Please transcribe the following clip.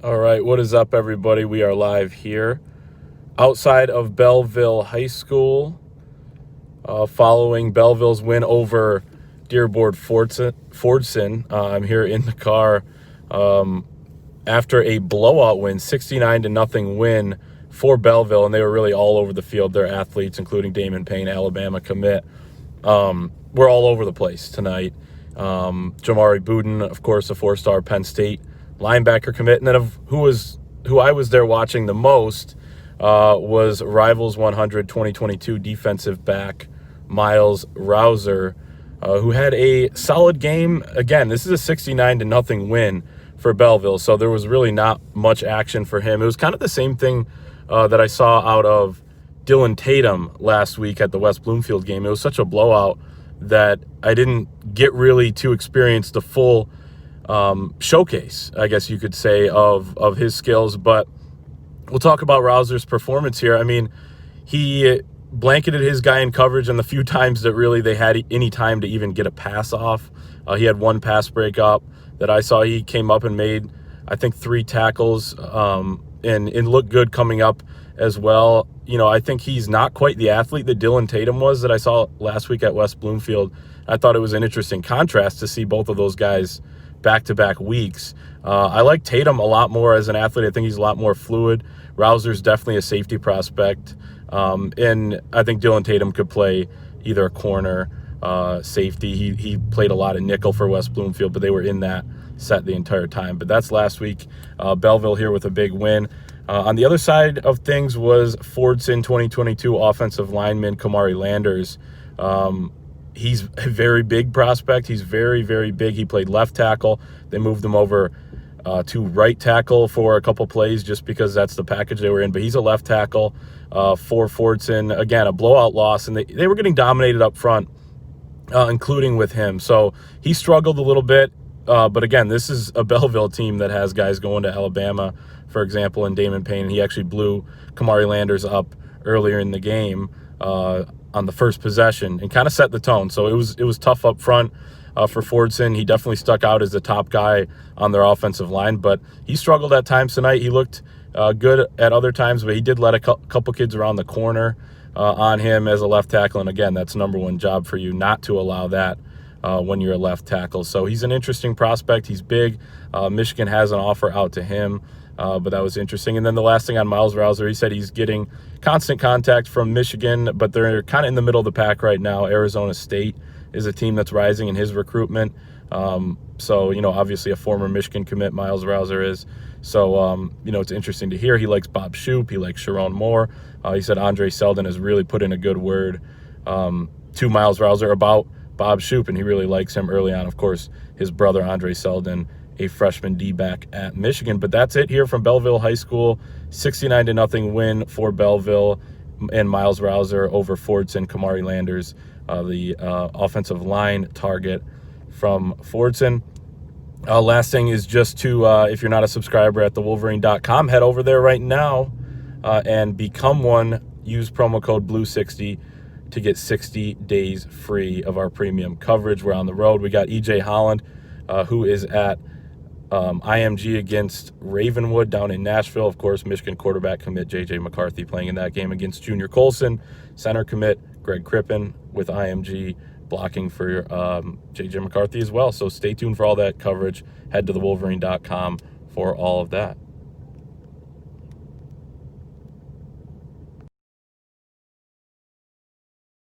All right, what is up, everybody? We are live here outside of Belleville High School, following Belleville's win over Dearborn Fordson. I'm here in the car after a blowout win, 69-0 win for Belleville, and they were really all over the field. Their athletes, including Damon Payne, Alabama commit, were all over the place tonight. Jamari Buden, of course, a four-star Penn State linebacker commit, and then who I was there watching the most was Rivals 100 2022 defensive back Myles Rouser, who had a solid game. Again, this is a 69-0 win for Belleville, so there was really not much action for him. It was kind of the same thing that I saw out of Dylan Tatum last week at the West Bloomfield game. It was such a blowout that I didn't get really to experience the full showcase, I guess you could say, of his skills. But we'll talk about Rouser's performance here. I mean, he blanketed his guy in coverage, and the few times that really they had any time to even get a pass off. He had one pass break up that I saw. He came up and made, I think, 3 tackles and looked good coming up as well. You know, I think he's not quite the athlete that Dylan Tatum was that I saw last week at West Bloomfield. I thought it was an interesting contrast to see both of those guys back-to-back weeks. I like Tatum a lot more as an athlete. I think he's a lot more fluid. Rouser's definitely a safety prospect. And I think Dylan Tatum could play either a corner, safety. He played a lot of nickel for West Bloomfield, but they were in that set the entire time. But that's last week. Belleville here with a big win. On the other side of things was Fordson 2022 offensive lineman Kamari Landers. He's a very big prospect. He's very, very big. He played left tackle. They moved him over to right tackle for a couple plays just because that's the package they were in. But he's a left tackle for Fordson. Again, a blowout loss, and they were getting dominated up front, including with him. So he struggled a little bit. But again, this is a Belleville team that has guys going to Alabama, for example, and Damon Payne. He actually blew Kamari Landers up earlier in the game on the first possession and kind of set the tone. So it was tough up front for Fordson. He definitely stuck out as the top guy on their offensive line, but he struggled at times tonight. He looked good at other times, but he did let a couple kids around the corner on him as a left tackle. And again, that's number one job for you, not to allow that when you're a left tackle. So he's an interesting prospect. He's big. Michigan has an offer out to him. But that was interesting. And then the last thing on Myles Rouser, he said he's getting constant contact from Michigan, but they're kind of in the middle of the pack right now. Arizona State is a team that's rising in his recruitment. So, you know, obviously a former Michigan commit, Myles Rouser is. So, you know, it's interesting to hear. He likes Bob Shoop. He likes Sharon Moore. He said Andre Selden has really put in a good word to Myles Rouser about Bob Shoop, and he really likes him early on. Of course, his brother, Andre Selden, a freshman D-back at Michigan. But that's it here from Belleville High School. 69-0 win for Belleville and Myles Rouser over Fordson. Kamari Landers, the offensive line target from Fordson. Last thing is just to, if you're not a subscriber at thewolverine.com, head over there right now and become one. Use promo code BLUE60 to get 60 days free of our premium coverage. We're on the road. We got EJ Holland, who is at IMG against Ravenwood down in Nashville. Of course, Michigan quarterback commit J.J. McCarthy playing in that game against Junior Colson. Center commit Greg Crippen with IMG blocking for J.J. McCarthy as well. So stay tuned for all that coverage. Head to thewolverine.com for all of that.